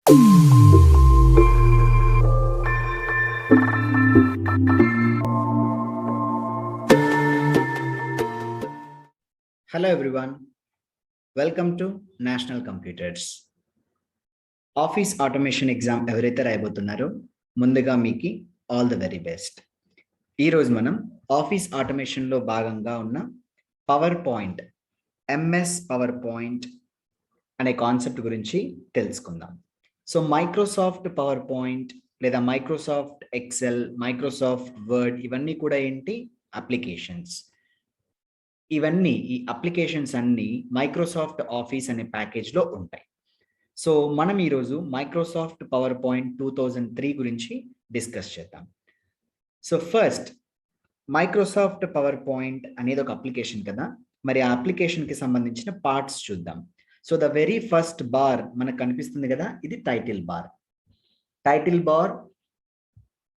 Hello everyone, welcome to National Computers. Office automation exam ఎవరైతే రాయబోతున్నారో ముందుగా మీకు ఆల్ ది వెరీ బెస్ట్. ఈరోజు మనం ఆఫీస్ ఆటోమేషన్లో భాగంగా ఉన్న power point, MS power point అనే కాన్సెప్ట్ గురించి తెలుసుకుందాం. సో మైక్రోసాఫ్ట్ పవర్ పాయింట్ లేదా మైక్రోసాఫ్ట్ ఎక్సెల్, మైక్రోసాఫ్ట్ వర్డ్ ఇవన్నీ కూడా ఏంటి? అప్లికేషన్స్. ఇవన్నీ ఈ అప్లికేషన్స్ అన్నీ మైక్రోసాఫ్ట్ ఆఫీస్ అనే ప్యాకేజ్లో ఉంటాయి. సో మనం ఈరోజు మైక్రోసాఫ్ట్ పవర్ పాయింట్ 2003 గురించి డిస్కస్ చేద్దాం. So first Microsoft power point అనేది ఒక అప్లికేషన్ కదా, మరి ఆ అప్లికేషన్కి సంబంధించిన పార్ట్స్ చూద్దాం. So the very first bar మనకు కనిపిస్తుంది కదా, ఇది టైటిల్ బార్.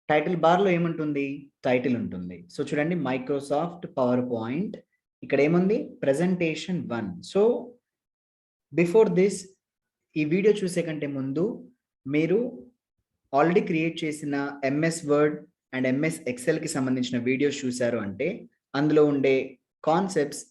టైటిల్ బార్లో ఏముంటుంది? టైటిల్ ఉంటుంది. సో చూడండి, మైక్రోసాఫ్ట్ పవర్ పాయింట్, ఇక్కడ ఏముంది? ప్రెజెంటేషన్ 1. సో బిఫోర్ దిస్, ఈ వీడియో చూసే కంటే ముందు మీరు ఆల్రెడీ క్రియేట్ చేసిన ఎంఎస్ వర్డ్ అండ్ ఎంఎస్ ఎక్సెల్కి సంబంధించిన వీడియోస్ చూశారు అంటే అందులో ఉండే కాన్సెప్ట్స్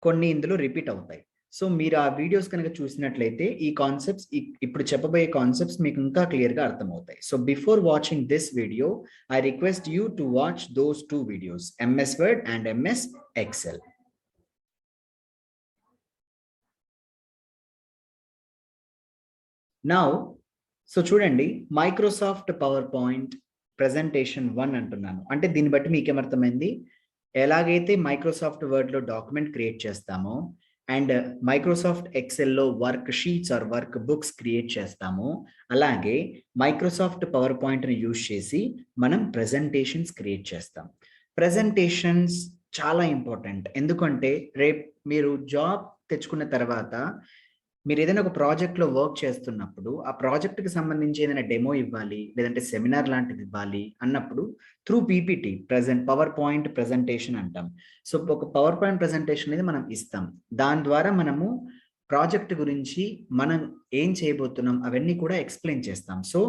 కొన్ని ఇందులో రిపీట్ అవుతాయి. సో మీరు ఆ వీడియోస్ కనుక చూసినట్లయితే ఈ కాన్సెప్ట్స్, ఇప్పుడు చెప్పబోయే కాన్సెప్ట్స్ మీకు ఇంకా క్లియర్గా అర్థమవుతాయి. So before watching this video, I request you to watch those 2 videos, MS Word and MS Excel. Now so చూడండి, మైక్రోసాఫ్ట్ పవర్ పాయింట్ ప్రెజెంటేషన్ 1 అంటున్నాను అంటే దీన్ని బట్టి మీకేమర్థమైంది? ఎలాగైతే మైక్రోసాఫ్ట్ వర్డ్లో డాక్యుమెంట్ క్రియేట్ చేస్తామో అండ్ మైక్రోసాఫ్ట్ ఎక్సెల్లో work sheets or work books create చేస్తామో, అలాగే మైక్రోసాఫ్ట్ పవర్ పాయింట్ని యూజ్ చేసి మనం ప్రెజెంటేషన్స్ క్రియేట్ చేస్తాం. ప్రెజెంటేషన్స్ చాలా ఇంపార్టెంట్, ఎందుకంటే రేపు మీరు జాబ్ తెచ్చుకున్న తర్వాత మీరు ఏదైనా ఒక ప్రాజెక్ట్లో వర్క్ చేస్తున్నప్పుడు ఆ ప్రాజెక్ట్కి సంబంధించి ఏదైనా డెమో ఇవ్వాలి, లేదంటే సెమినార్ లాంటిది ఇవ్వాలి అన్నప్పుడు through PPT, power point presentation అంటాం. సో ఒక పవర్ పాయింట్ ప్రెజెంటేషన్ అనేది మనం ఇస్తాం. దాని ద్వారా మనము ప్రాజెక్ట్ గురించి మనం ఏం చేయబోతున్నాం అవన్నీ కూడా ఎక్స్ప్లెయిన్ చేస్తాం. So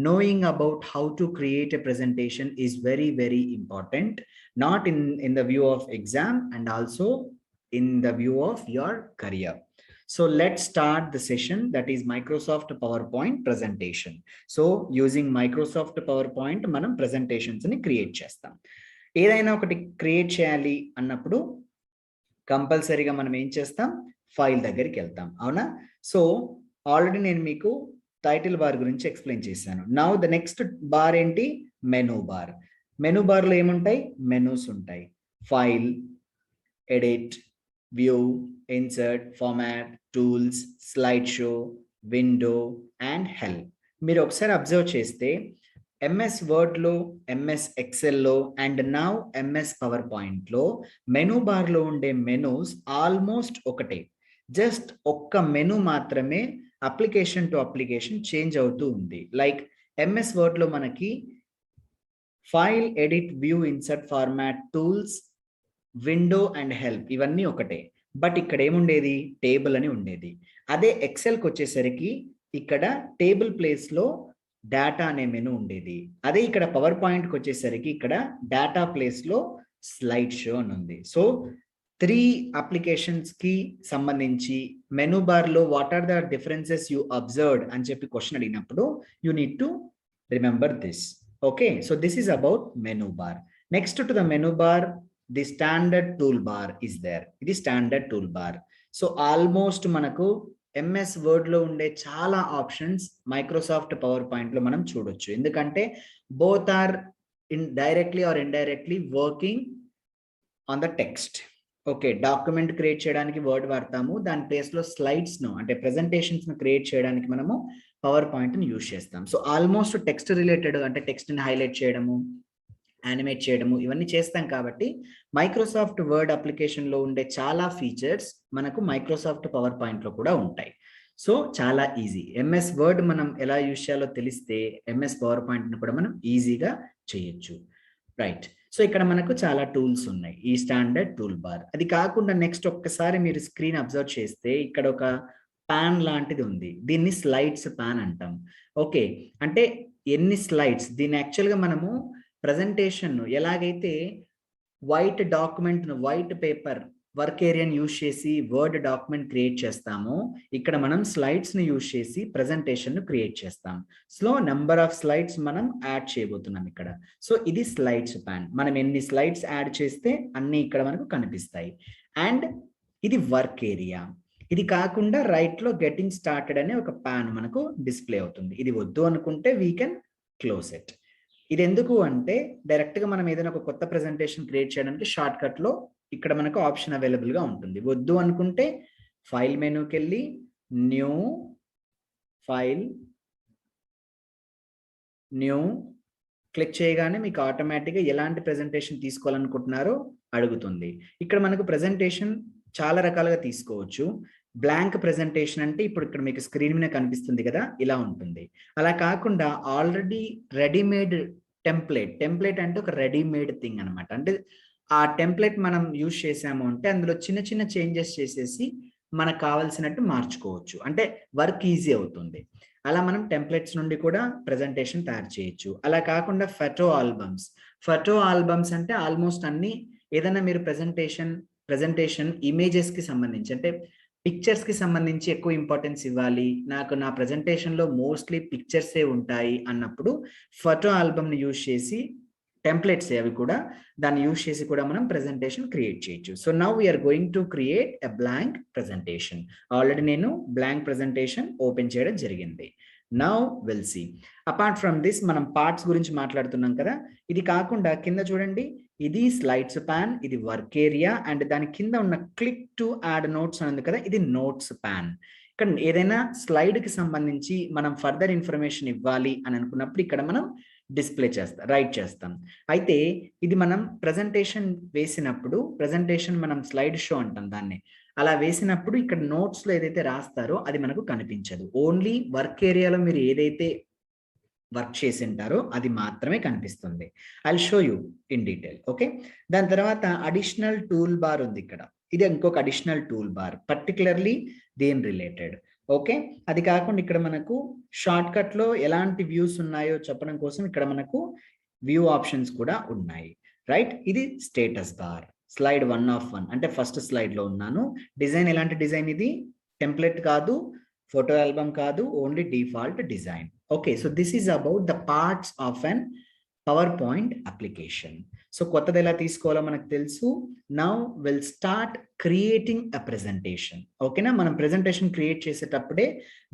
knowing about how to create a presentation is very very important, not in the view of exam and also in the view of your career. So let's start the session, that is Microsoft PowerPoint presentation. So using Microsoft PowerPoint మనం presentations ని create చేస్తాం. ఏదైనా ఒకటి create చేయాలి అన్నప్పుడు కంపల్సరీగా మనం ఏం చేస్తాం? ఫైల్ దగ్గరికి వెళ్తాం, అవునా? సో ఆల్రెడీ నేను మీకు టైటిల్ బార్ గురించి ఎక్స్ప్లెయిన్ చేశాను. నౌ ద నెక్స్ట్ బార్ ఏంటి? Menu bar. మెనూ బార్లో ఏముంటాయి? మెనూస్ ఉంటాయి. File, edit, view, insert, format, tools, slide show, window and help. మీరు ఒకసారి అబ్జర్వ్ చేస్తే ఎంఎస్ వర్డ్లో, ఎంఎస్ ఎక్సెల్లో అండ్ నౌ ఎంఎస్ పవర్ పాయింట్లో మెనూ బార్లో ఉండే మెనూస్ ఆల్మోస్ట్ ఒకటే. జస్ట్ ఒక్క మెనూ మాత్రమే అప్లికేషన్ టు అప్లికేషన్ చేంజ్ అవుతూ ఉంది. లైక్ ఎంఎస్ వర్డ్లో మనకి file, edit, view, insert, format, tools, window and help ఇవన్నీ ఒకటే. బట్ ఇక్కడ ఏముండేది? టేబుల్ అని ఉండేది. అదే ఎక్సెల్కి వచ్చేసరికి ఇక్కడ టేబుల్ ప్లేస్లో డేటా అనే మెనూ ఉండేది. అదే ఇక్కడ పవర్ పాయింట్కి వచ్చేసరికి ఇక్కడ డేటా ప్లేస్లో స్లైడ్ షో అని ఉంది. సో 3 అప్లికేషన్స్కి సంబంధించి మెనూ బార్లో what are the differences you observed అని చెప్పి క్వశ్చన్ అడిగినప్పుడు you need to remember this. Okay, so this is about menu bar. Next to the menu bar, the standard tool bar is there. ఇది standard tool bar. So almost మనకు MS వర్డ్లో ఉండే చాలా options Microsoft power పాయింట్లో మనం చూడొచ్చు, ఎందుకంటే both are directly or indirectly working on the text. Okay, document create చేయడానికి వర్డ్ వాడతాము, దాని ప్లేస్లో స్లైడ్స్ను అంటే ప్రెజెంటేషన్స్ను క్రియేట్ చేయడానికి మనము పవర్ పాయింట్ని యూజ్ చేస్తాం. సో ఆల్మోస్ట్ టెక్స్ట్ రిలేటెడ్, అంటే టెక్స్ట్ని హైలైట్ చేయడము, యానిమేట్ చేయడము ఇవన్నీ చేస్తాం. కాబట్టి మైక్రోసాఫ్ట్ వర్డ్ అప్లికేషన్లో ఉండే చాలా ఫీచర్స్ మనకు మైక్రోసాఫ్ట్ పవర్ పాయింట్లో కూడా ఉంటాయి. సో చాలా ఈజీ. ఎంఎస్ వర్డ్ మనం ఎలా యూజ్ చేయాలో తెలిస్తే ఎంఎస్ పవర్ పాయింట్ని కూడా మనం ఈజీగా చేయొచ్చు, రైట్? సో ఇక్కడ మనకు చాలా టూల్స్ ఉన్నాయి, ఈ స్టాండర్డ్ టూల్ బార్. అది కాకుండా నెక్స్ట్ ఒక్కసారి మీరు స్క్రీన్ అబ్జర్వ్ చేస్తే ఇక్కడ ఒక పాన్ లాంటిది ఉంది, దీన్ని స్లైడ్స్ పాన్ అంటాం. ఓకే, అంటే ఎన్ని స్లైడ్స్, దీన్ని యాక్చువల్గా మనము ప్రజెంటేషన్ ఎలాగైతే white document, white paper work ఏరియాని యూజ్ చేసి వర్డ్ డాక్యుమెంట్ క్రియేట్ చేస్తామో, ఇక్కడ మనం స్లైడ్స్ని యూజ్ చేసి ప్రజెంటేషన్ను క్రియేట్ చేస్తాం. సో నెంబర్ ఆఫ్ స్లైడ్స్ మనం యాడ్ చేయబోతున్నాం ఇక్కడ. సో ఇది స్లైడ్స్ పాన్. మనం ఎన్ని స్లైడ్స్ యాడ్ చేస్తే అన్ని ఇక్కడ మనకు కనిపిస్తాయి. అండ్ ఇది వర్క్ ఏరియా. ఇది కాకుండా రైట్లో గెటింగ్ స్టార్టెడ్ అనే ఒక పాన్ మనకు డిస్ప్లే అవుతుంది. ఇది వద్దు అనుకుంటే వీ కెన్ క్లోజ్ ఇట్. ఇది ఎందుకు అంటే డైరెక్ట్గా మనం ఏదైనా ఒక కొత్త ప్రెజెంటేషన్ క్రియేట్ చేయడానికి షార్ట్ కట్లో ఇక్కడ మనకు ఆప్షన్ అవైలబుల్గా ఉంటుంది. వద్దు అనుకుంటే ఫైల్ మెనూకి వెళ్ళి న్యూ ఫైల్, న్యూ క్లిక్ చేయగానే మీకు ఆటోమేటిక్గా ఎలాంటి ప్రెజెంటేషన్ తీసుకోవాలనుకుంటున్నారో అడుగుతుంది. ఇక్కడ మనకు ప్రెజెంటేషన్ చాలా రకాలుగా తీసుకోవచ్చు. బ్లాంక్ ప్రెజెంటేషన్ అంటే ఇప్పుడు ఇక్కడ మీకు స్క్రీన్ మీద కనిపిస్తుంది కదా, ఇలా ఉంటుంది. అలా కాకుండా ఆల్రెడీ రెడీమేడ్ టెంప్లెట్ అంటే ఒక రెడీమేడ్ థింగ్ అనమాట. అంటే ఆ టెంప్లెట్ మనం యూజ్ చేసాము అంటే అందులో చిన్న చిన్న చేంజెస్ చేసేసి మనకు కావాల్సినట్టు మార్చుకోవచ్చు, అంటే వర్క్ ఈజీ అవుతుంది. అలా మనం టెంప్లెట్స్ నుండి కూడా ప్రెజెంటేషన్ తయారు చేయొచ్చు. అలా కాకుండా ఫోటో ఆల్బమ్స్ అంటే ఆల్మోస్ట్ అన్ని ఏదైనా మీరు ప్రెజెంటేషన్ ఇమేజెస్కి సంబంధించి, అంటే పిక్చర్స్కి సంబంధించి ఎక్కువ ఇంపార్టెన్స్ ఇవ్వాలి, నాకు నా ప్రెజెంటేషన్లో మోస్ట్లీ పిక్చర్సే ఉంటాయి అన్నప్పుడు ఫోటో ఆల్బమ్ని యూజ్ చేసి టెంప్లెట్స్ అవి కూడా దాన్ని యూజ్ చేసి కూడా మనం ప్రెజెంటేషన్ క్రియేట్ చేయొచ్చు. So now we're going to create a blank presentation. Already నేను బ్లాంక్ ప్రెజెంటేషన్ ఓపెన్ చేయడం జరిగింది. Now we'll see. Apart from this మనం పార్ట్స్ గురించి మాట్లాడుతున్నాం కదా, ఇది కాకుండా కింద చూడండి, ఇది స్లైడ్స్ పాన్, ఇది వర్క్ ఏరియా, అండ్ దాని కింద ఉన్న క్లిక్ టు యాడ్ నోట్స్ అని ఉంది కదా, ఇది నోట్స్ పాన్. ఇక్కడ ఏదైనా స్లైడ్కి సంబంధించి మనం ఫర్దర్ ఇన్ఫర్మేషన్ ఇవ్వాలి అని అనుకున్నప్పుడు ఇక్కడ మనం డిస్ప్లే చేస్తాం, రైట్ చేస్తాం. అయితే ఇది మనం ప్రెజెంటేషన్ వేసినప్పుడు, ప్రెజెంటేషన్ మనం స్లైడ్ షో అంటాం దాన్ని, అలా వేసినప్పుడు ఇక్కడ నోట్స్లో ఏదైతే రాస్తారో అది మనకు కనిపించదు. ఓన్లీ వర్క్ ఏరియాలో మీరు ఏదైతే వర్క్ చేసి ఉంటారో అది మాత్రమే కనిపిస్తుంది. I show you in detail. Okay, దాని తర్వాత అడిషనల్ టూల్ బార్ ఉంది ఇక్కడ. ఇది ఇంకొక అడిషనల్ టూల్ బార్, పర్టికులర్లీ దేని రిలేటెడ్. ఓకే, అది కాకుండా ఇక్కడ మనకు షార్ట్ కట్లో ఎలాంటి వ్యూస్ ఉన్నాయో చెప్పడం కోసం ఇక్కడ మనకు వ్యూ ఆప్షన్స్ కూడా ఉన్నాయి. రైట్, ఇది స్టేటస్ బార్, స్లైడ్ 1 of 1 అంటే ఫస్ట్ స్లైడ్ లో ఉన్నాను. డిజైన్ ఎలాంటి డిజైన్, ఇది టెంప్లెట్ కాదు, ఫోటో ఆల్బమ్ కాదు, only default design. Okay, so this is about the parts of an power point application. So కొత్తది ఎలా తీసుకోవాలో మనకు తెలుసు. Now will start creating a presentation. ఓకేనా, మనం ప్రెజెంటేషన్ క్రియేట్ చేసేటప్పుడే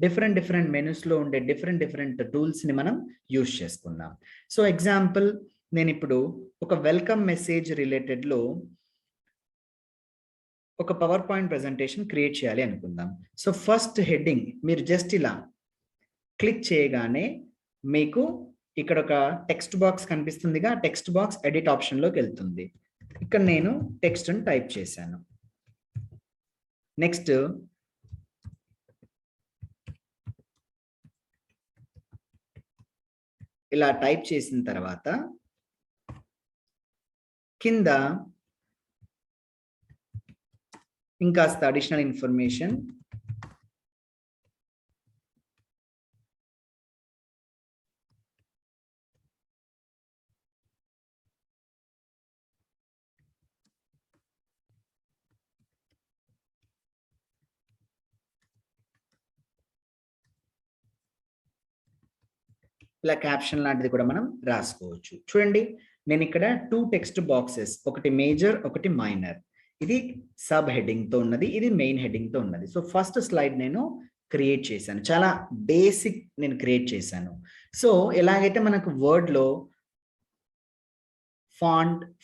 డిఫరెంట్ మెనూస్లో ఉండే డిఫరెంట్ టూల్స్ని మనం యూజ్ చేసుకుందాం. సో ఎగ్జాంపుల్, నేను ఇప్పుడు ఒక వెల్కమ్ మెసేజ్ రిలేటెడ్లో ఒక పవర్ పాయింట్ ప్రెజెంటేషన్ క్రియేట్ చేయాలి అనుకుందాం. సో ఫస్ట్ హెడ్డింగ్ మీరు జస్ట్ ఇలా క్లిక్ చేయగానే మీకు ఇక్కడ ఒక టెక్స్ట్ బాక్స్ కనిపిస్తుందిగా, టెక్స్ట్ బాక్స్ ఎడిట్ ఆప్షన్లోకి వెళ్తుంది. ఇక్కడ నేను టెక్స్ట్ టైప్ చేశాను. నెక్స్ట్ ఇలా టైప్ చేసిన తర్వాత కింద ఇంకాస్త అడిషనల్ ఇన్ఫర్మేషన్, ఇలా క్యాప్షన్ లాంటిది కూడా మనం రాసుకోవచ్చు. చూడండి, నేను ఇక్కడ 2 టెక్స్ట్ బాక్సెస్, ఒకటి మేజర్ ఒకటి మైనర్, ఇది సబ్ హెడ్డింగ్తో ఉన్నది, ఇది మెయిన్ హెడ్డింగ్తో ఉన్నది. సో ఫస్ట్ స్లైడ్ నేను క్రియేట్ చేశాను, చాలా బేసిక్ నేను క్రియేట్ చేశాను. సో ఎలాగైతే మనకు వర్డ్లో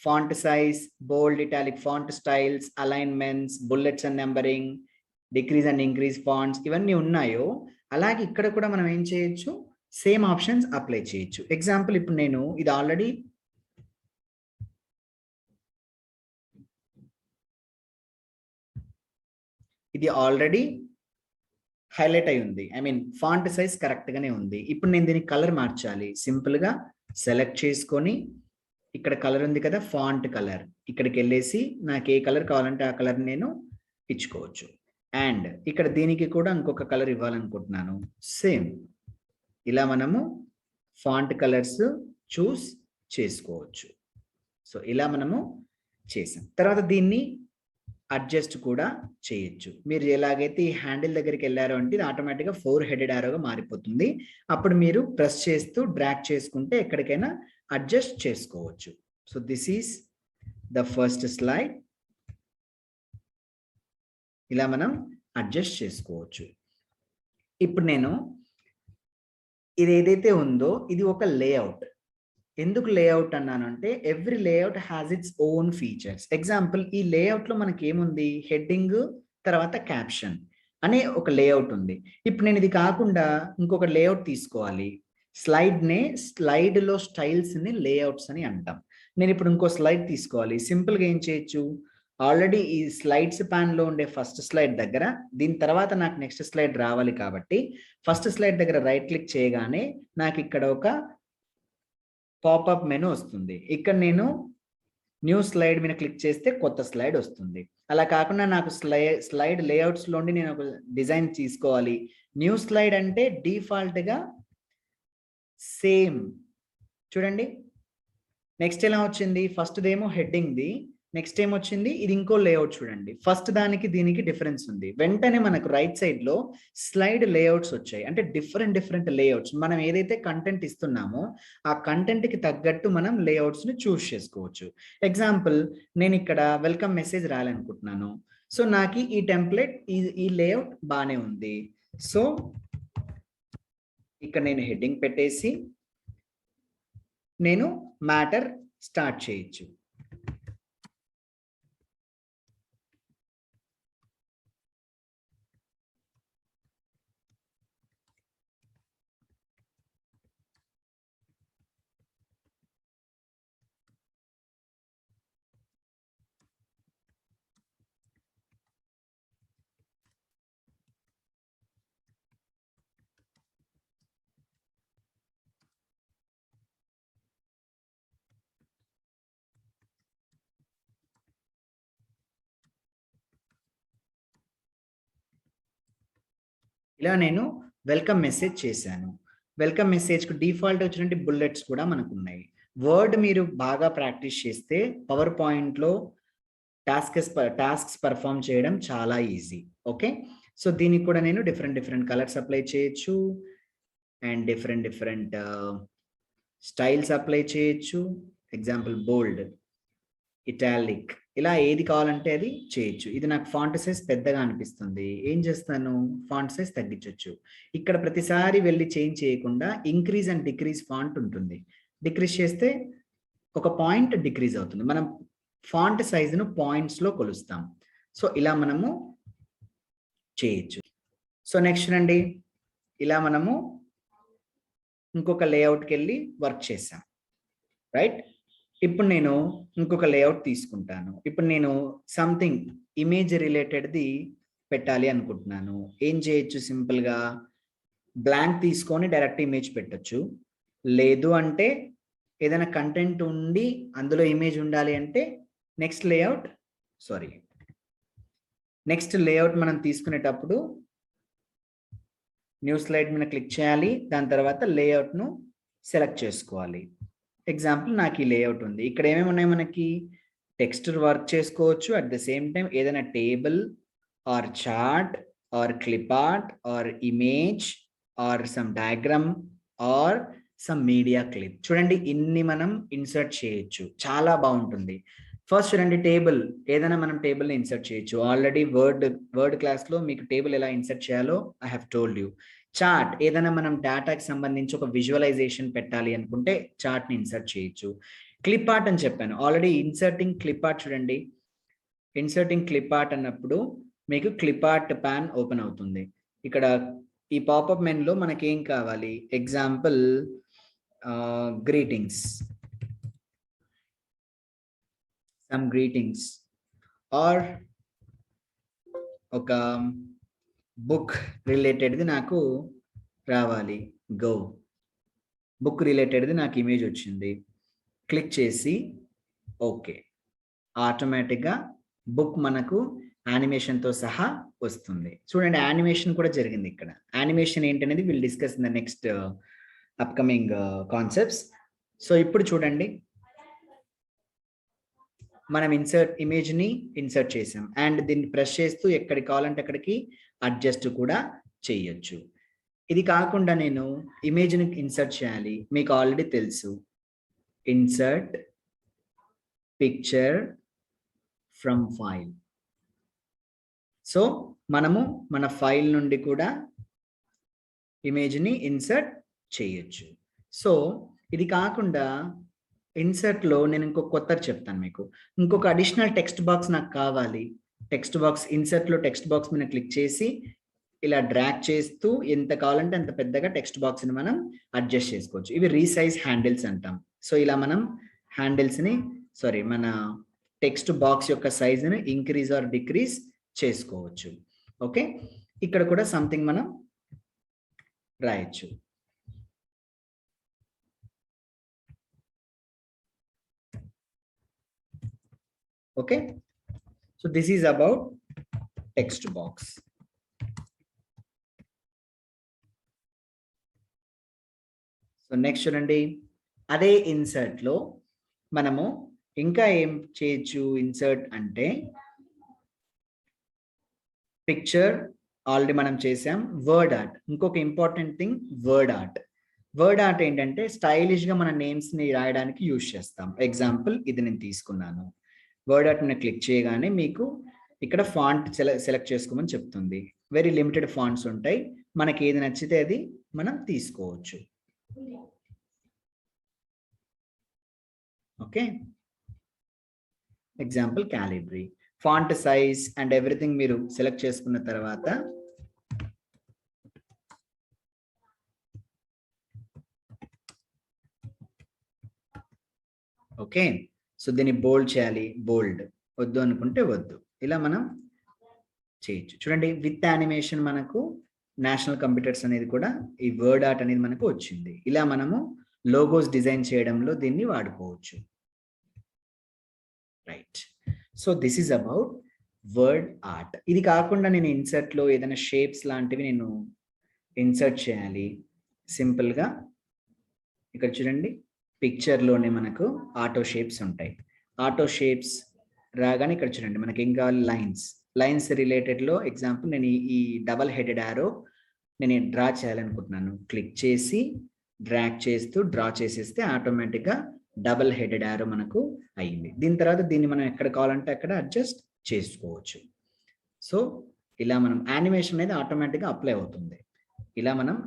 font size, bold, italic, font styles, alignments, bullets and numbering, decrease and increase fonts ఇవన్నీ ఉన్నాయో, అలాగే ఇక్కడ కూడా మనం ఏం చేయొచ్చు, సేమ్ ఆప్షన్స్ అప్లై చేయొచ్చు. ఎగ్జాంపుల్, ఇప్పుడు నేను ఇది ఆల్రెడీ హైలైట్ అయి ఉంది, I mean font size correct గానే ఉంది. ఇప్పుడు నేను దీనికి కలర్ మార్చాలి, సింపుల్ గా సెలెక్ట్ చేసుకొని ఇక్కడ కలర్ ఉంది కదా, ఫాంట్ కలర్, ఇక్కడికి వెళ్ళేసి నాకు ఏ కలర్ కావాలంటే ఆ కలర్ నేను ఇచ్చుకోవచ్చు. అండ్ ఇక్కడ దీనికి కూడా ఇంకొక కలర్ ఇవ్వాలనుకుంటున్నాను. సేమ్ ఇలా మనము ఫాంట్ కలర్స్ చూస్ చేసుకోవచ్చు. సో ఇలా మనము చేసాం. తర్వాత దీన్ని అడ్జస్ట్ కూడా చేయొచ్చు. మీరు ఎలాగైతే ఈ హ్యాండిల్ దగ్గరికి వెళ్ళారో అంటే ఇది ఆటోమేటిక్గా 4 హెడెడ్ యారోగా మారిపోతుంది. అప్పుడు మీరు ప్రెస్ చేస్తూ డ్రాగ్ చేసుకుంటే ఎక్కడికైనా అడ్జస్ట్ చేసుకోవచ్చు. So this is the first slide. ఇలా మనం అడ్జస్ట్ చేసుకోవచ్చు. ఇప్పుడు నేను ఇది ఏదైతే ఉందో ఇది ఒక లేఅవుట్. ఎందుకు లేఅవుట్ అన్నాను అంటే every layout has its own features. Example ఈ లేఅవుట్లో మనకి ఏముంది, హెడ్డింగ్ తర్వాత క్యాప్షన్ అనే ఒక లేఅవుట్ ఉంది. ఇప్పుడు నేను ఇది కాకుండా ఇంకొక లేఅవుట్ తీసుకోవాలి. స్లైడ్లో స్టైల్స్ని లేఅవుట్స్ అని అంటాం. నేను ఇప్పుడు ఇంకో స్లైడ్ తీసుకోవాలి. సింపుల్గా ఏం చేయొచ్చు, ఆల్రెడీ ఈ స్లైడ్స్ ప్యాన్లో ఉండే ఫస్ట్ స్లైడ్ దగ్గర దీని తర్వాత నాకు నెక్స్ట్ స్లైడ్ రావాలి కాబట్టి ఫస్ట్ స్లైడ్ దగ్గర రైట్ క్లిక్ చేయగానే నాకు ఇక్కడ ఒక పాపప్ మెనూ వస్తుంది. ఇక్కడ నేను న్యూ స్లైడ్ మీద క్లిక్ చేస్తే కొత్త స్లైడ్ వస్తుంది. అలా కాకుండా నాకు స్లైడ్ లేఅవుట్స్లోండి నేను ఒక డిజైన్ తీసుకోవాలి. న్యూ స్లైడ్ అంటే డిఫాల్ట్గా సేమ్ చూడండి. నెక్స్ట్ ఎలా వచ్చింది, ఫస్ట్ దేమో హెడ్డింగ్ది, నెక్స్ట్ ఏం వచ్చింది ఇది ఇంకో లేఅవుట్. చూడండి ఫస్ట్ దానికి దీనికి డిఫరెన్స్ ఉంది. వెంటనే మనకు రైట్ సైడ్ లో స్లైడ్ లేఅవుట్స్ వచ్చాయి. అంటే డిఫరెంట్ లేఅవుట్స్. మనం ఏదైతే కంటెంట్ ఇస్తున్నామో ఆ కంటెంట్ కి తగ్గట్టు మనం లేఅవుట్స్ ని చూస్ చేసుకోవచ్చు. ఎగ్జాంపుల్ నేను ఇక్కడ వెల్కమ్ మెసేజ్ రాయాలనుకుంటున్నాను. సో నాకు ఈ టెంప్లెట్ ఈ లేఅవుట్ బాగానే ఉంది. సో ఇక్కడ నేను హెడ్డింగ్ పెట్టేసి నేను మ్యాటర్ స్టార్ట్ చేయొచ్చు. ఇలా నేను వెల్కమ్ మెసేజ్ చేశాను. వెల్కమ్ మెసేజ్కు డిఫాల్ట్ వచ్చినట్టు బుల్లెట్స్ కూడా మనకు ఉన్నాయి. వర్డ్ మీరు బాగా ప్రాక్టీస్ చేస్తే పవర్ పాయింట్లో టాస్క్స్ పర్ఫామ్ చేయడం చాలా ఈజీ. ఓకే, సో దీనికి కూడా నేను డిఫరెంట్ కలర్స్ అప్లై చేయొచ్చు అండ్ డిఫరెంట్ స్టైల్స్ అప్లై చేయొచ్చు. ఎగ్జాంపుల్ బోల్డ్, ఇటాలిక్, ఇలా ఏది కావాలంటే అది చేయొచ్చు. ఇది నాకు ఫాంట్ సైజ్ పెద్దగా అనిపిస్తుంది, ఏం చేస్తాను, ఫాంట్ సైజ్ తగ్గించవచ్చు. ఇక్కడ ప్రతిసారి వెళ్ళి చేంజ్ చేయకుండా ఇంక్రీజ్ అండ్ డిక్రీజ్ ఫాంట్ ఉంటుంది. డిక్రీజ్ చేస్తే ఒక పాయింట్ డిక్రీజ్ అవుతుంది. మనం ఫాంట్ సైజును పాయింట్స్లో కొలుస్తాం. సో ఇలా మనము చేయొచ్చు. సో నెక్స్ట్ రండి, ఇలా మనము ఇంకొక లేఅవుట్కి వెళ్ళి వర్క్ చేసాం. రైట్, ఇప్పుడు నేను ఇంకొక లేఅవుట్ తీసుకుంటాను. ఇప్పుడు నేను సంథింగ్ ఇమేజ్ రిలేటెడ్ది పెట్టాలి అనుకుంటున్నాను. ఏం చేయొచ్చు, సింపుల్గా బ్లాంక్ తీసుకొని డైరెక్ట్ ఇమేజ్ పెట్టచ్చు. లేదు అంటే ఏదైనా కంటెంట్ ఉండి అందులో ఇమేజ్ ఉండాలి అంటే నెక్స్ట్ లేఅవుట్ మనం తీసుకునేటప్పుడు న్యూ స్లైడ్ మీద క్లిక్ చేయాలి. దాని తర్వాత లేఅవుట్ను సెలెక్ట్ చేసుకోవాలి. ఎగ్జాంపుల్ నాకు ఈ లేఅవుట్ ఉంది. ఇక్కడ ఏమేమి ఉన్నాయి, మనకి టెక్స్చర్ వర్క్ చేసుకోవచ్చు. అట్ ద సేమ్ టైం ఏదైనా table or chart or clip art or image or some diagram or some media clip. చూడండి ఇన్ని మనం ఇన్సర్ట్ చేయొచ్చు, చాలా బాగుంటుంది. ఫస్ట్ చూడండి, టేబుల్, ఏదైనా మనం టేబుల్ని ఇన్సర్ట్ చేయొచ్చు. ఆల్రెడీ వర్డ్ క్లాస్లో మీకు టేబుల్ ఎలా ఇన్సర్ట్ చేయాలో I have told you. Chart, ఏదైనా మనం డేటాకి సంబంధించి ఒక విజువలైజేషన్ పెట్టాలి అనుకుంటే చార్ట్ని ఇన్సర్ట్ చేయొచ్చు. క్లిప్ ఆర్ట్ అని చెప్పాను ఆల్రెడీ. ఇన్సర్టింగ్ క్లిప్ ఆర్ట్ చూడండి, ఇన్సర్టింగ్ క్లిప్ ఆర్ట్ అన్నప్పుడు మీకు క్లిప్ ఆర్ట్ ప్యాన్ ఓపెన్ అవుతుంది. ఇక్కడ ఈ పాపప్ మెనూలో మనకి ఏం కావాలి, example greetings, some greetings or ఒక బుక్ రిలేటెడ్ది నాకు రావాలి. గో, బుక్ రిలేటెడ్ది నాకు ఇమేజ్ వచ్చింది. క్లిక్ చేసి ఓకే, ఆటోమేటిక్గా బుక్ మనకు యానిమేషన్తో సహా వస్తుంది. చూడండి యానిమేషన్ కూడా జరిగింది ఇక్కడ. యానిమేషన్ ఏంటనేది will discuss in the next upcoming concepts. So ఇప్పుడు చూడండి మనం ఇమేజ్ని ఇన్సర్ట్ చేసాం అండ్ దీన్ని ప్రెస్ చేస్తూ ఎక్కడికి కావాలంటే అక్కడికి అడ్జస్ట్ కూడా చేయొచ్చు. ఇది కాకుండా నేను ఇమేజ్ని ఇన్సర్ట్ చేయాలి, మీకు ఆల్రెడీ తెలుసు, insert picture from file. So మనము మన ఫైల్ నుండి కూడా ఇమేజ్ని ఇన్సర్ట్ చేయొచ్చు. సో ఇది కాకుండా ఇన్సర్ట్లో నేను ఇంకొక కొత్తది చెప్తాను మీకు. ఇంకొక అడిషనల్ టెక్స్ట్ బాక్స్ నాకు కావాలి. టెక్స్ట్ బాక్స్ ఇన్సర్ట్లో టెక్స్ట్ బాక్స్ మీద క్లిక్ చేసి ఇలా డ్రాగ్ చేస్తూ ఎంత కావాలంటే అంత పెద్దగా టెక్స్ట్ బాక్స్ని మనం అడ్జస్ట్ చేసుకోవచ్చు. ఇవి రీసైజ్ హ్యాండిల్స్ అంటాం. సో ఇలా మనం హ్యాండిల్స్ని మన టెక్స్ట్ బాక్స్ యొక్క సైజుని ఇంక్రీజ్ ఆర్ డిక్రీజ్ చేసుకోవచ్చు. ఓకే, ఇక్కడ కూడా సంథింగ్ మనం రాయొచ్చు. Okay, so this is about text box. So next చూడండి, అదే ఇన్సర్ట్లో మనము ఇంకా ఏం చేయొచ్చు. ఇన్సర్ట్ అంటే పిక్చర్ ఆల్రెడీ మనం చేసాం. వర్డ్ ఆర్ట్, ఇంకొక important thing word art. Word art ఏంటంటే స్టైలిష్గా మన నేమ్స్ని రాయడానికి యూజ్ చేస్తాం. ఎగ్జాంపుల్ ఇది నేను తీసుకున్నాను. వర్డ్ ఆర్ట్ మీద క్లిక్ చేయగానే మీకు ఇక్కడ ఫాంట్ సెలెక్ట్ చేసుకోమని చెప్తుంది. వెరీ లిమిటెడ్ ఫాంట్స్ ఉంటాయి, మనకి ఏది నచ్చితే అది మనం తీసుకోవచ్చు. Okay, example Calibri. Font size and everything మీరు సెలెక్ట్ చేసుకున్న తర్వాత ఓకే, సో దీన్ని బోల్డ్ చేయాలి, బోల్డ్, వద్దు అనుకుంటే వద్దు, ఇలా మనం చేయొచ్చు. చూడండి విత్ యానిమేషన్ మనకు నేషనల్ కంప్యూటర్స్ అనేది కూడా ఈ వర్డ్ ఆర్ట్ అనేది మనకు వచ్చింది. ఇలా మనము లోగోస్ డిజైన్ చేయడంలో దీన్ని వాడుకోవచ్చు. Right, so this is about word art. ఇది కాకుండా నేను ఇన్సర్ట్లో ఏదైనా షేప్స్ లాంటివి నేను ఇన్సర్ట్ చేయాలి. సింపుల్గా ఇక్కడ చూడండి పిక్చర్లోనే మనకు ఆటో షేప్స్ ఉంటాయి. ఆటో షేప్స్ రాగానే ఇక్కడ చూడండి మనకి ఏం కావాలి, లైన్స్ రిలేటెడ్లో ఎగ్జాంపుల్ నేను ఈ డబల్ హెడెడ్ యారో నేను డ్రా చేయాలనుకుంటున్నాను. క్లిక్ చేసి డ్రాగ్ చేస్తూ డ్రా చేసేస్తే ఆటోమేటిక్గా డబల్ హెడెడ్ యారో మనకు అయ్యింది. దీని తర్వాత దీన్ని మనం ఎక్కడ కావాలంటే అక్కడ అడ్జస్ట్ చేసుకోవచ్చు. సో ఇలా మనం యానిమేషన్ అనేది ఆటోమేటిక్గా అప్లై అవుతుంది. ఇలా మనం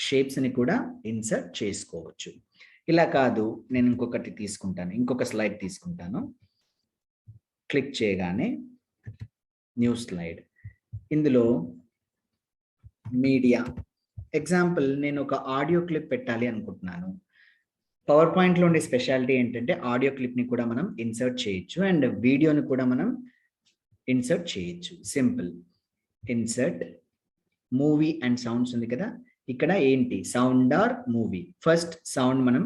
షేప్స్ని కూడా ఇన్సర్ట్ చేసుకోవచ్చు. ఇలా కాదు, నేను ఇంకొకటి తీసుకుంటాను, ఇంకొక స్లైడ్ తీసుకుంటాను. క్లిక్ చేయగానే న్యూ స్లైడ్, ఇందులో మీడియా, ఎగ్జాంపుల్ నేను ఒక ఆడియో క్లిప్ పెట్టాలి అనుకుంటున్నాను. పవర్ పాయింట్లో ఉండే స్పెషాలిటీ ఏంటంటే ఆడియో క్లిప్ని కూడా మనం ఇన్సర్ట్ చేయొచ్చు అండ్ వీడియోని కూడా మనం ఇన్సర్ట్ చేయొచ్చు. Simple, insert movie and sounds ఉంది కదా, ఇక్కడ ఏంటి sound or movie. First sound మనం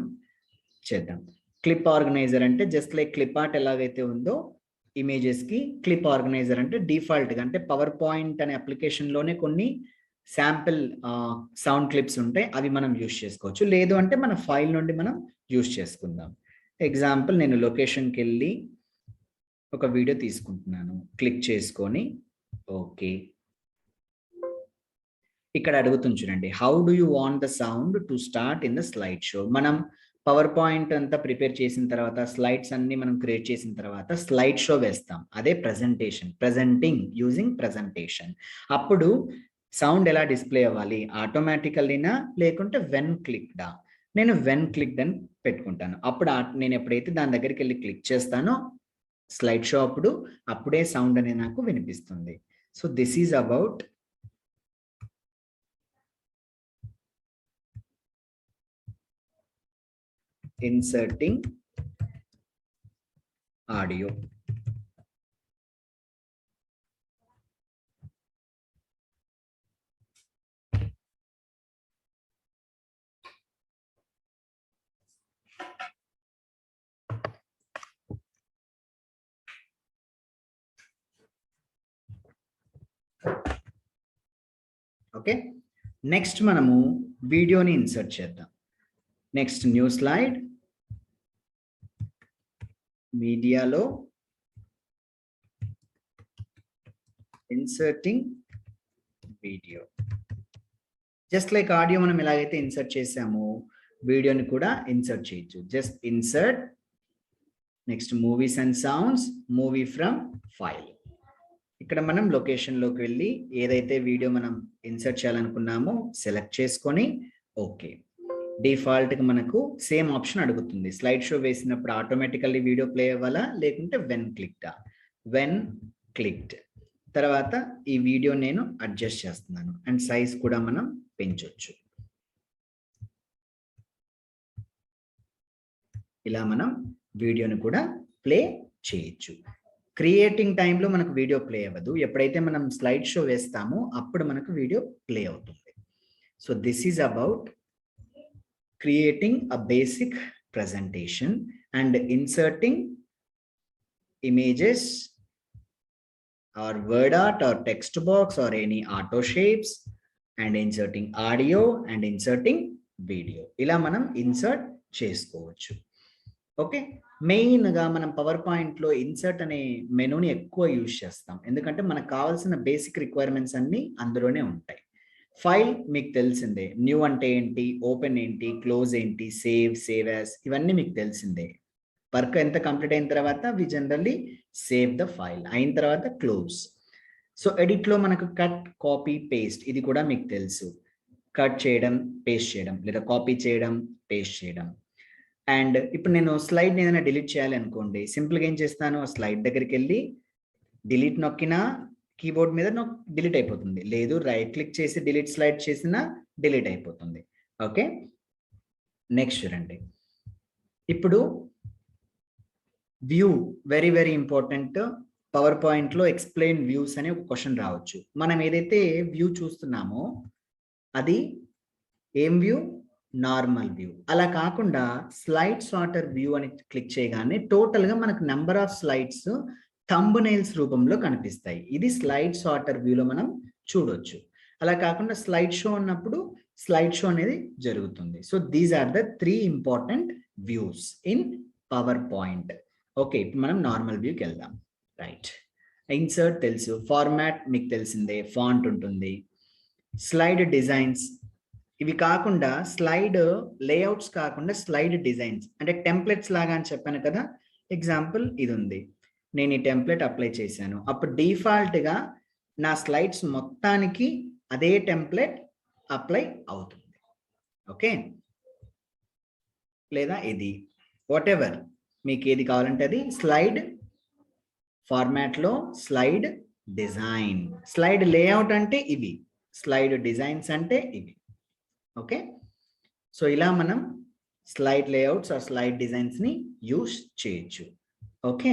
చేద్దాం. క్లిప్ ఆర్గనైజర్ అంటే జస్ట్ లైక్ క్లిప్ ఆర్ట్ ఎలాగైతే ఉందో ఇమేజెస్కి క్లిప్ ఆర్గనైజర్ అంటే డిఫాల్ట్గా, అంటే పవర్ పాయింట్ అనే అప్లికేషన్లోనే కొన్ని శాంపిల్ సౌండ్ క్లిప్స్ ఉంటాయి, అవి మనం యూజ్ చేసుకోవచ్చు. లేదు అంటే మన ఫైల్ నుండి మనం యూజ్ చేసుకుందాం. ఎగ్జాంపుల్ నేను లొకేషన్కి వెళ్ళి ఒక వీడియో తీసుకుంటున్నాను. క్లిక్ చేసుకొని ఓకే, ఇక్కడ అడుగుతుంది చూడండి, how do you want the sound to start in the slide show. మనం పవర్ పాయింట్ అంతా ప్రిపేర్ చేసిన తర్వాత స్లైడ్స్ అన్ని మనం క్రియేట్ చేసిన తర్వాత స్లైడ్ షో వేస్తాం. అదే ప్రెజెంటేషన్, ప్రెజెంటింగ్ యూజింగ్ ప్రెజెంటేషన్. అప్పుడు సౌండ్ ఎలా డిస్ప్లే అవ్వాలి, ఆటోమేటికల్లీనా లేకుంటే వెన్ క్లిక్డా? నేను వెన్ క్లిక్డ్ అని పెట్టుకుంటాను. అప్పుడు నేను ఎప్పుడైతే దాని దగ్గరికి వెళ్ళి క్లిక్ చేస్తానో స్లైడ్ షో అప్పుడే సౌండ్ అనేది నాకు వినిపిస్తుంది. So this is about inserting audio. Okay, next మనము వీడియోని ఇన్సర్ట్ చేద్దాం. నెక్స్ట్ న్యూ స్లైడ్, మీడియాలో inserting video. Just like audio మనం ఎలాగైతే ఇన్సర్ట్ చేసామో వీడియోని కూడా ఇన్సర్ట్ చేయొచ్చు. Just insert, next movies and sounds, movie from file. ఇక్కడ మనం లొకేషన్లోకి వెళ్ళి ఏదైతే వీడియో మనం ఇన్సర్ట్ చేయాలనుకున్నామో సెలెక్ట్ చేసుకొని ఓకే. డిఫాల్ట్గా మనకు సేమ్ ఆప్షన్ అడుగుతుంది. స్లైడ్ షో వేసినప్పుడు ఆటోమేటికల్లీ వీడియో ప్లే అవ్వాలా లేకుంటే వెన్ క్లిక్డా? When clicked. తర్వాత ఈ వీడియో నేను అడ్జస్ట్ చేస్తున్నాను అండ్ సైజ్ కూడా మనం పెంచొచ్చు. ఇలా మనం వీడియోని కూడా ప్లే చేయొచ్చు. క్రియేటింగ్ టైంలో మనకు వీడియో ప్లే అవ్వదు. ఎప్పుడైతే మనం స్లైడ్ షో వేస్తామో అప్పుడు మనకు వీడియో ప్లే అవుతుంది. So this is about creating a basic presentation and inserting images or word art or text box or any auto shapes and inserting audio and inserting video. ఇలా మనం insert చేసుకోవచ్చు. Okay, మెయిన్గా మనం power పాయింట్లో insert అనే మెనూని ఎక్కువ use చేస్తాం. ఎందుకంటే మనకు కావాల్సిన బేసిక్ రిక్వైర్మెంట్స్ అన్నీ అందులోనే ఉంటాయి. ఫైల్ మీకు తెలిసిందే, న్యూ అంటే ఏంటి, ఓపెన్ ఏంటి, క్లోజ్ ఏంటి, సేవ్ యాస్, ఇవన్నీ మీకు తెలిసిందే. వర్క్ ఎంత కంప్లీట్ అయిన తర్వాత వి జనరల్లీ సేవ్ ద ఫైల్, అయిన తర్వాత క్లోజ్. సో ఎడిట్లో మనకు కట్, కాపీ, పేస్ట్, ఇది కూడా మీకు తెలుసు. కట్ చేయడం, పేస్ట్ చేయడం, లేదా కాపీ చేయడం, పేస్ట్ చేయడం. అండ్ ఇప్పుడు నేను స్లైడ్ ఏదైనా డిలీట్ చేయాలి అనుకోండి, సింపుల్గా ఏం చేస్తాను, ఆ స్లైడ్ దగ్గరికి వెళ్ళి డిలీట్ నొక్కినా కీబోర్డ్ మీద డిలీట్ అయిపోతుంది, లేదు రైట్ క్లిక్ చేసి డిలీట్ స్లైడ్ చేసినా డిలీట్ అయిపోతుంది. ఓకే, నెక్స్ట్ చూడండి. ఇప్పుడు view very very important. Power పాయింట్లో ఎక్స్ప్లెయిన్ వ్యూస్ అనే ఒక క్వశ్చన్ రావచ్చు. మనం ఏదైతే వ్యూ చూస్తున్నామో అది ఏం వ్యూ, నార్మల్ వ్యూ. అలా కాకుండా స్లైడ్ సార్టర్ వ్యూ అని క్లిక్ చేయగానే టోటల్గా మనకు నెంబర్ ఆఫ్ స్లైడ్స్ థంబ్నెయిల్స్ రూపంలో కనిపిస్తాయి. ఇది స్లైడ్ సార్టర్ వ్యూలో మనం చూడొచ్చు. అలా కాకుండా స్లైడ్ షో అన్నప్పుడు స్లైడ్ షో అనేది జరుగుతుంది. So these are the 3 important views in PowerPoint. Okay, ఇప్పుడు మనం నార్మల్ వ్యూకి వెళ్దాం. రైట్, ఇన్సర్ట్ తెలుసు, ఫార్మాట్ మీకు తెలిసిందే, ఫాంట్ ఉంటుంది, స్లైడ్ డిజైన్స్. ఇవి కాకుండా స్లైడ్ లేఅవుట్స్ కాకుండా స్లైడ్ డిజైన్స్ అంటే టెంప్లెట్స్ లాగా అని చెప్పాను కదా. ఎగ్జాంపుల్ ఇది ఉంది, నేను ఈ టెంప్లెట్ అప్లై చేశాను, అప్పుడు డిఫాల్ట్గా నా స్లైడ్స్ మొత్తానికి అదే టెంప్లెట్ అప్లై అవుతుంది. ఓకే, లేదా ఇది వాట్ ఎవర్ మీకు ఏది కావాలంటే అది. స్లైడ్ ఫార్మాట్లో స్లైడ్ డిజైన్, స్లైడ్ లేఅవుట్ అంటే ఇవి, స్లైడ్ డిజైన్స్ అంటే ఇవి. ఓకే, సో ఇలా మనం స్లైడ్ లేఅవుట్స్ ఆ స్లైడ్ డిజైన్స్ని యూస్ చేయొచ్చు. ఓకే,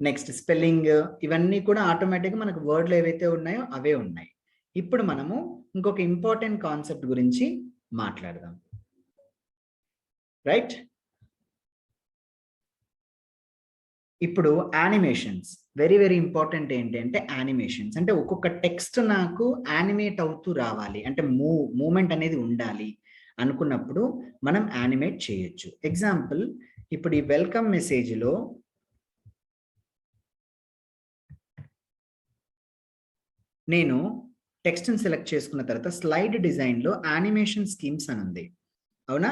నెక్స్ట్ స్పెల్లింగ్, ఇవన్నీ కూడా ఆటోమేటిక్గా మనకు వర్డ్లు ఏవైతే ఉన్నాయో అవే ఉన్నాయి. ఇప్పుడు మనము ఇంకొక ఇంపార్టెంట్ కాన్సెప్ట్ గురించి మాట్లాడదాం. రైట్, ఇప్పుడు యానిమేషన్స్ వెరీ వెరీ ఇంపార్టెంట్. ఏంటంటే యానిమేషన్స్ అంటే ఒక్కొక్క టెక్స్ట్ నాకు యానిమేట్ అవుతూ రావాలి, అంటే మూమెంట్ అనేది ఉండాలి అనుకున్నప్పుడు మనం యానిమేట్ చేయొచ్చు. ఎగ్జాంపుల్, ఇప్పుడు ఈ వెల్కమ్ మెసేజ్లో నేను టెక్స్ట్ని సెలెక్ట్ చేసుకున్న తర్వాత స్లైడ్ డిజైన్లో యానిమేషన్ స్కీమ్స్ అని ఉంది, అవునా?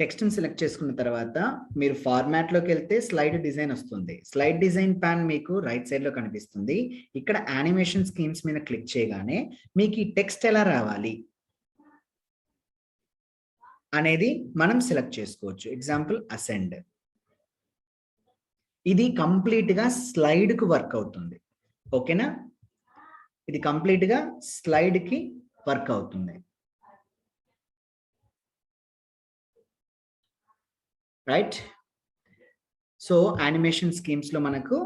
టెక్స్ట్ని సెలెక్ట్ చేసుకున్న తర్వాత మీరు ఫార్మాట్లోకి వెళ్తే స్లైడ్ డిజైన్ వస్తుంది. స్లైడ్ డిజైన్ ప్యాన్ మీకు రైట్ సైడ్లో కనిపిస్తుంది. ఇక్కడ యానిమేషన్ స్కీమ్స్ మీద క్లిక్ చేయగానే మీకు ఈ టెక్స్ట్ ఎలా రావాలి అనేది మనం సెలెక్ట్ చేసుకోవచ్చు. ఎగ్జాంపుల్ అసెండ్, ఇది కంప్లీట్గా స్లైడ్కి వర్క్ అవుతుంది. ఓకేనా, ఇది కంప్లీట్గా స్లైడ్కి వర్క్ అవుతుంది. రైట్, సో యానిమేషన్ స్కీమ్స్లో మనకు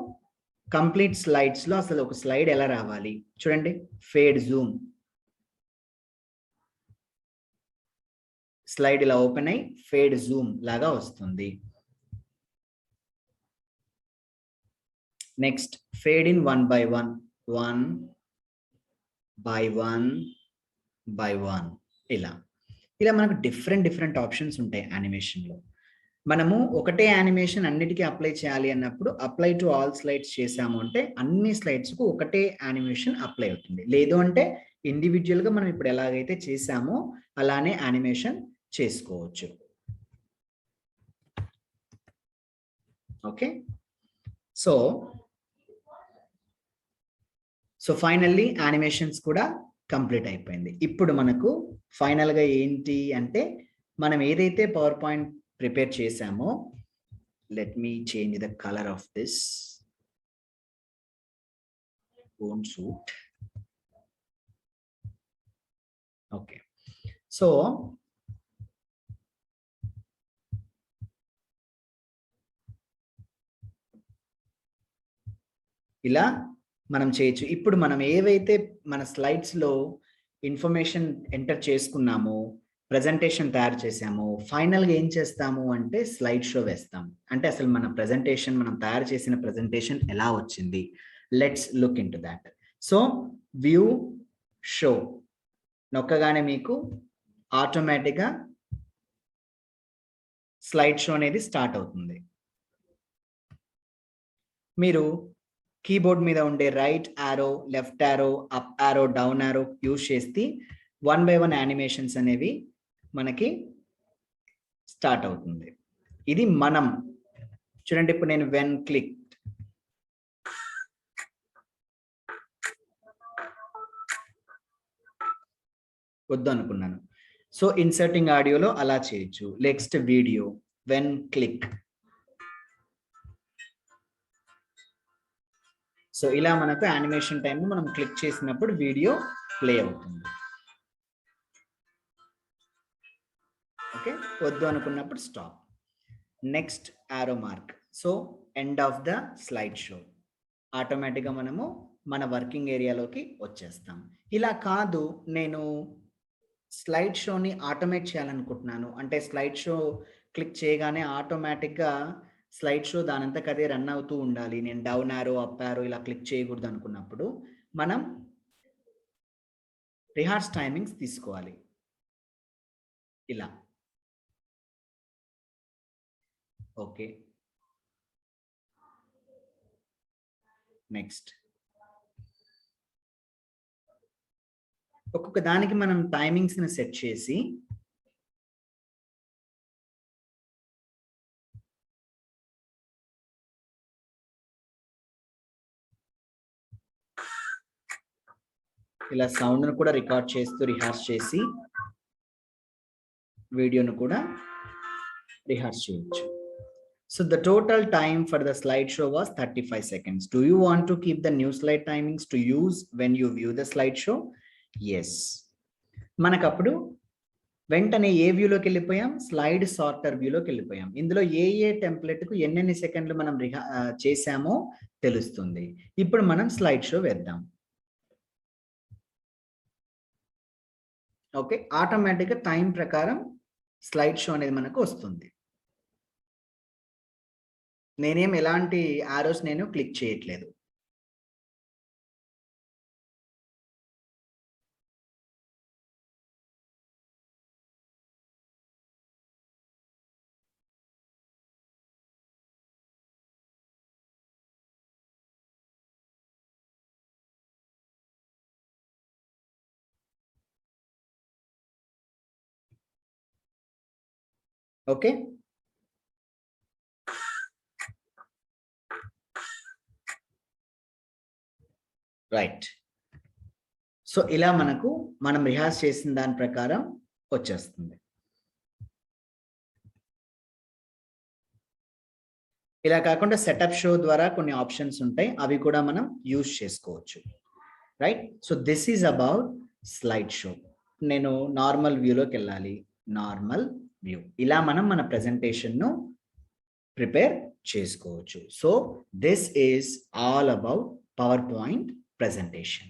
కంప్లీట్ స్లైడ్స్లో అసలు ఒక స్లైడ్ ఎలా రావాలి చూడండి. ఫేడ్ జూమ్, స్లైడ్ ఇలా ఓపెన్ అయ్యి ఫేడ్ జూమ్ లాగా వస్తుంది. Next fade in 1 by 1, 1 by 1, by 1 ఇలా మనకు డిఫరెంట్ ఆప్షన్స్ ఉంటాయి యానిమేషన్లో. మనము ఒకటే యానిమేషన్ అన్నిటికీ అప్లై చేయాలి అన్నప్పుడు అప్లై టు ఆల్ స్లైడ్స్ చేసాము అంటే అన్ని స్లైడ్స్కు ఒకటే యానిమేషన్ అప్లై అవుతుంది. లేదు అంటే ఇండివిజువల్గా మనం ఇప్పుడు ఎలాగైతే చేసామో అలానే యానిమేషన్ చేసుకోవచ్చు. ఓకే, సో ఫైనల్లీ యానిమేషన్స్ కూడా కంప్లీట్ అయిపోయింది. ఇప్పుడు మనకు ఫైనల్గా ఏంటి అంటే మనం ఏదైతే పవర్ పాయింట్ ప్రిపేర్ చేసామో, let me change the color of this, won't suit. Okay, so ఇలా మనం చేయొచ్చు. ఇప్పుడు మనం ఏవైతే మన స్లైడ్స్లో ఇన్ఫర్మేషన్ ఎంటర్ చేసుకున్నామో, ప్రెజెంటేషన్ తయారు చేసాము, ఫైనల్గా ఏం చేస్తాము అంటే స్లైడ్ షో వేస్తాం. అంటే అసలు మన ప్రెజెంటేషన్, మనం తయారు చేసిన ప్రెజెంటేషన్ ఎలా వచ్చింది, let's look into that. So view show నొక్కగానే మీకు ఆటోమేటిక్గా స్లైడ్ షో అనేది స్టార్ట్ అవుతుంది. మీరు కీబోర్డ్ మీద ఉండే right arrow, left arrow, up arrow, down arrow use చేసి 1 by 1 యానిమేషన్స్ అనేవి మనకి స్టార్ట్ అవుతుంది. ఇది మనం చూడండి. ఇప్పుడు నేను వెన్ క్లిక్ వద్దు అనుకున్నాను, సో ఇన్సర్టింగ్ ఆడియోలో అలా చేయొచ్చు. Next video, when click, so ఇలా మనకు యానిమేషన్ టైం మనం క్లిక్ చేసినప్పుడు వీడియో ప్లే అవుతుంది. ఓకే, వద్దు అనుకున్నప్పుడు stop. Next arrow mark, so end of the slide show. ఆటోమేటిక్గా మనము మన వర్కింగ్ ఏరియాలోకి వచ్చేస్తాం. ఇలా కాదు, నేను స్లైడ్ షోని ఆటోమేట్ చేయాలనుకుంటున్నాను అంటే స్లైడ్ షో క్లిక్ చేయగానే ఆటోమేటిక్గా స్లైడ్ షో దానంతకు అదే రన్ అవుతూ ఉండాలి, నేను డౌన్ యారో, అప్ యారో ఇలా క్లిక్ చేయకూడదు అనుకున్నప్పుడు మనం రిహార్స్ టైమింగ్స్ తీసుకోవాలి. ఇలా ఓకే, నెక్స్ట్ ఒక్కొక్క దానికి మనం టైమింగ్స్ని సెట్ చేసి ఇలా సౌండ్ను కూడా రికార్డ్ చేస్తూ రిహార్స్ చేసి వీడియోను కూడా రిహార్స్ చేయొచ్చు. So the total time for the slideshow was 35 seconds. Do you want to keep the new slide timings to use when you view the slideshow? Yes. మనకప్పుడు వెంటనే ఏ వ్యూలోకి వెళ్ళిపోయాం, స్లైడ్ సార్టర్ వ్యూలోకి వెళ్ళిపోయాం. ఇందులో ఏ టెంప్లెట్కు ఎన్నెన్ని సెకండ్లు మనం చేసామో తెలుస్తుంది. ఇప్పుడు మనం స్లైడ్ షో వేద్దాం. ఓకే, ఆటోమేటిక్గా టైం ప్రకారం స్లైడ్ షో అనేది మనకు వస్తుంది. నేనేం ఎలాంటి ఆరోస్ నేను క్లిక్ చేయట్లేదు. Okay, right. సో ఇలా మనకు మనం రిహార్స్ చేసిన దాని ప్రకారం వచ్చేస్తుంది. ఇలా కాకుండా సెటప్ షో ద్వారా కొన్ని ఆప్షన్స్ ఉంటాయి, అవి కూడా మనం యూజ్ చేసుకోవచ్చు. Right, so this is about slide show. నేను నార్మల్ వ్యూలోకి వెళ్ళాలి, నార్మల్ వ్యూ. ఇలా మనం మన ప్రెజెంటేషన్ను ప్రిపేర్ చేసుకోవచ్చు. So this is all about PowerPoint presentation.